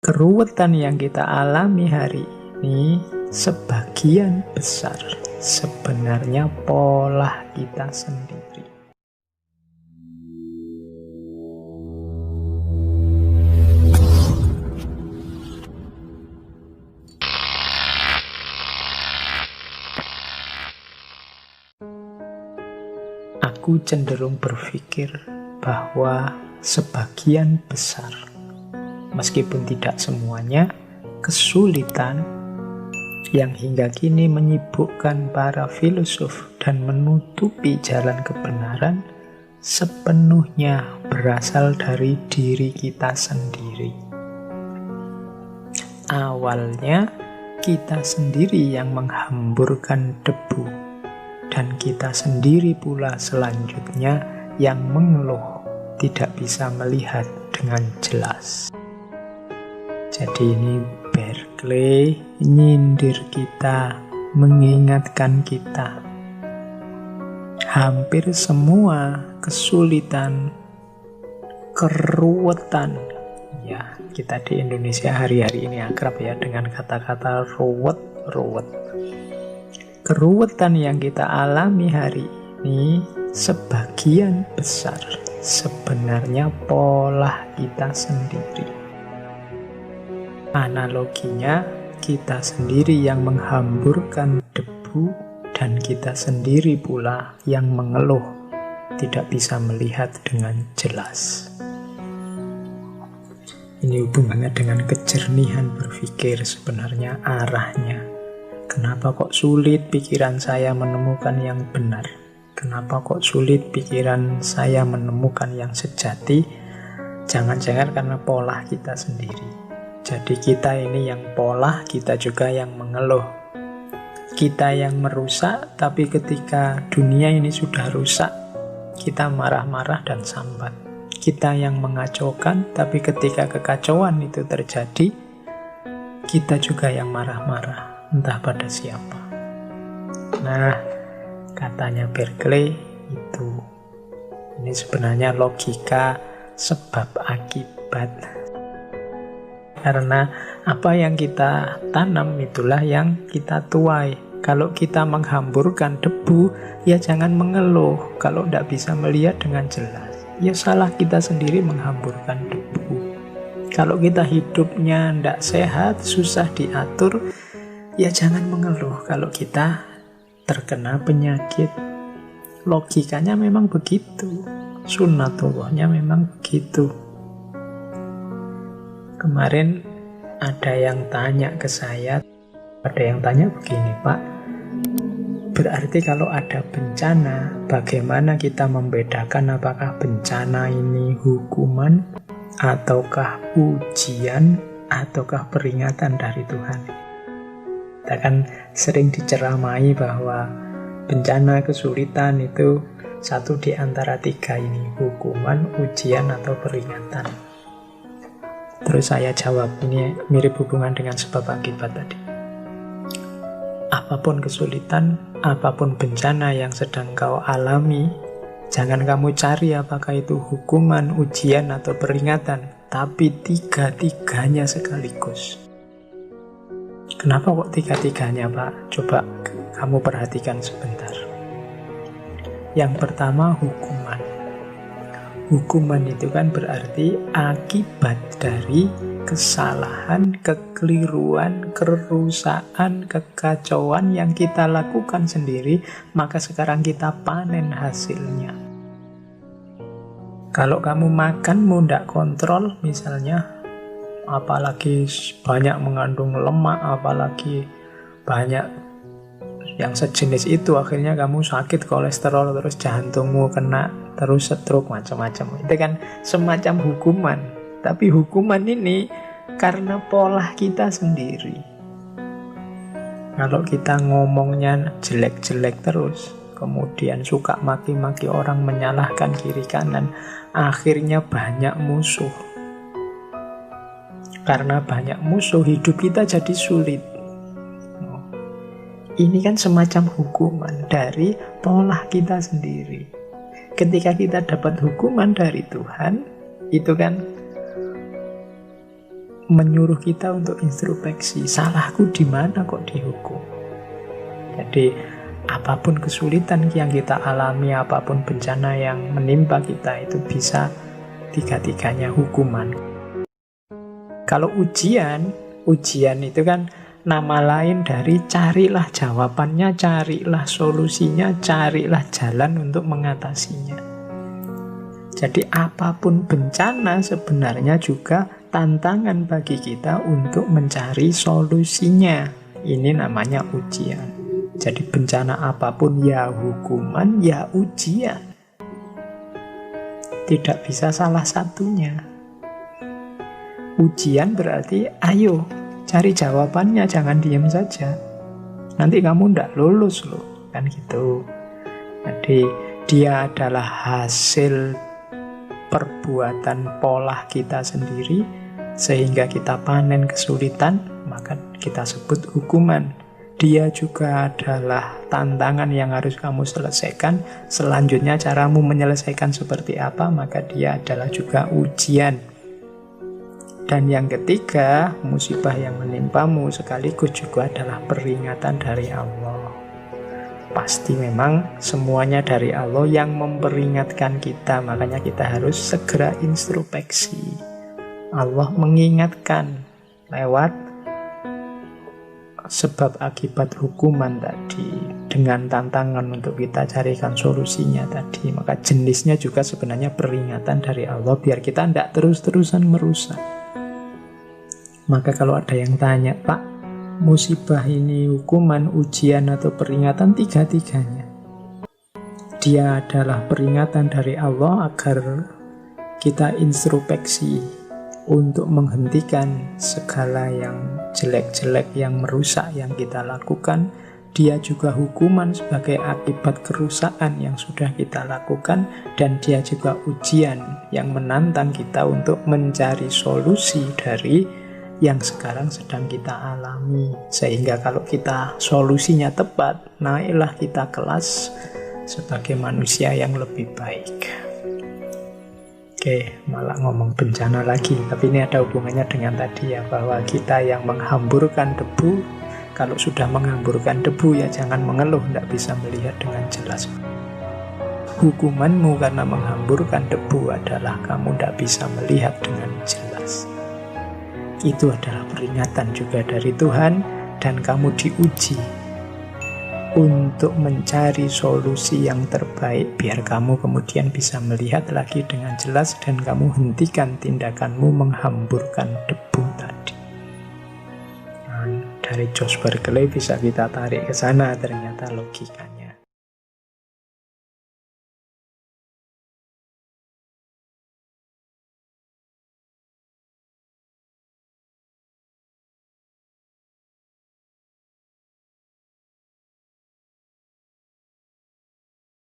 Keruwetan yang kita alami hari ini sebagian besar sebenarnya pola kita sendiri. Aku cenderung berpikir bahwa sebagian besar, meskipun tidak semuanya, kesulitan yang hingga kini menyibukkan para filosof dan menutupi jalan kebenaran sepenuhnya berasal dari diri kita sendiri. Awalnya kita sendiri yang menghamburkan debu, dan kita sendiri pula selanjutnya yang mengeluh tidak bisa melihat dengan jelas. Jadi ini Berkeley nyindir kita, mengingatkan kita. Hampir semua kesulitan, keruwetan, ya kita di Indonesia hari-hari ini akrab ya dengan kata-kata ruwet. Keruwetan yang kita alami hari ini sebagian besar sebenarnya pola kita sendiri. Analoginya, kita sendiri yang menghamburkan debu dan kita sendiri pula yang mengeluh tidak bisa melihat dengan jelas. Ini hubungannya dengan kejernihan berpikir sebenarnya arahnya. Kenapa kok sulit pikiran saya menemukan yang benar? Kenapa kok sulit pikiran saya menemukan yang sejati? Jangan-jangan karena pola kita sendiri. Jadi kita ini yang pola, kita juga yang mengeluh. Kita yang merusak, tapi ketika dunia ini sudah rusak, kita marah-marah dan sambat. Kita yang mengacaukan, tapi ketika kekacauan itu terjadi, kita juga yang marah-marah. Entah pada siapa. Nah, katanya Berkeley itu, ini sebenarnya logika sebab akibat. Karena apa yang kita tanam itulah yang kita tuai. Kalau kita menghamburkan debu, ya jangan mengeluh. Kalau tidak bisa melihat dengan jelas, ya salah kita sendiri menghamburkan debu. Kalau kita hidupnya tidak sehat, susah diatur, ya jangan mengeluh kalau kita terkena penyakit. Logikanya memang begitu. Sunnatullahnya memang begitu. Kemarin ada yang tanya ke saya, ada yang tanya begini, Pak, berarti kalau ada bencana, bagaimana kita membedakan apakah bencana ini hukuman, ataukah ujian, ataukah peringatan dari Tuhan? Kita kan sering diceramai bahwa bencana, kesulitan itu satu di antara tiga ini, hukuman, ujian, atau peringatan. Terus saya jawab, ini mirip hubungan dengan sebab akibat tadi. Apapun kesulitan, apapun bencana yang sedang kau alami, jangan kamu cari apakah itu hukuman, ujian, atau peringatan, tapi tiga-tiganya sekaligus. Kenapa kok tiga-tiganya, Pak? Coba kamu perhatikan sebentar. Yang pertama, hukuman. Hukuman itu kan berarti akibat dari kesalahan, kekeliruan, kerusakan, kekacauan yang kita lakukan sendiri, maka sekarang kita panen hasilnya. Kalau kamu makanmu tidak kontrol, misalnya, apalagi banyak mengandung lemak, apalagi banyak yang sejenis itu, akhirnya kamu sakit kolesterol, terus jantungmu kena, terus stroke, macam-macam. Itu kan semacam hukuman. Tapi hukuman ini karena pola kita sendiri. Kalau kita ngomongnya jelek-jelek terus, kemudian suka maki-maki orang, menyalahkan kiri kanan, akhirnya banyak musuh. Karena banyak musuh, hidup kita jadi sulit. Ini kan semacam hukuman dari pola kita sendiri. Ketika kita dapat hukuman dari Tuhan, itu kan menyuruh kita untuk introspeksi, salahku di mana kok dihukum. Jadi apapun kesulitan yang kita alami, apapun bencana yang menimpa kita, itu bisa tiga-tiganya hukuman. Kalau ujian itu kan nama lain dari carilah jawabannya, carilah solusinya, carilah jalan untuk mengatasinya. Jadi apapun bencana sebenarnya juga tantangan bagi kita untuk mencari solusinya. Ini namanya ujian. Jadi bencana apapun ya hukuman, ya ujian. Tidak bisa salah satunya. Ujian berarti ayo cari jawabannya, jangan diam saja. Nanti kamu ndak lulus loh, kan gitu. Jadi dia adalah hasil perbuatan pola kita sendiri, sehingga kita panen kesulitan, maka kita sebut hukuman. Dia juga adalah tantangan yang harus kamu selesaikan. Selanjutnya caramu menyelesaikan seperti apa, maka dia adalah juga ujian. Dan yang ketiga, musibah yang menimpamu sekaligus juga adalah peringatan dari Allah. Pasti memang semuanya dari Allah yang memperingatkan kita, makanya kita harus segera introspeksi. Allah mengingatkan lewat sebab akibat hukuman tadi, dengan tantangan untuk kita carikan solusinya tadi. Maka jenisnya juga sebenarnya peringatan dari Allah biar kita tidak terus-terusan merusak. Maka kalau ada yang tanya, Pak, musibah ini hukuman, ujian, atau peringatan? Tiga-tiganya. Dia adalah peringatan dari Allah agar kita introspeksi untuk menghentikan segala yang jelek-jelek, yang merusak yang kita lakukan. Dia juga hukuman sebagai akibat kerusakan yang sudah kita lakukan, dan dia juga ujian yang menantang kita untuk mencari solusi dari yang sekarang sedang kita alami. Sehingga kalau kita solusinya tepat, naiklah kita kelas sebagai manusia yang lebih baik. Oke, malah ngomong bencana lagi. Tapi ini ada hubungannya dengan tadi ya, bahwa kita yang menghamburkan debu, kalau sudah menghamburkan debu ya jangan mengeluh, tidak bisa melihat dengan jelas. Hukumanmu karena menghamburkan debu adalah kamu tidak bisa melihat dengan jelas. Itu adalah peringatan juga dari Tuhan, dan kamu diuji untuk mencari solusi yang terbaik biar kamu kemudian bisa melihat lagi dengan jelas dan kamu hentikan tindakanmu menghamburkan debu tadi. Nah, dari George Berkeley bisa kita tarik ke sana ternyata logikanya.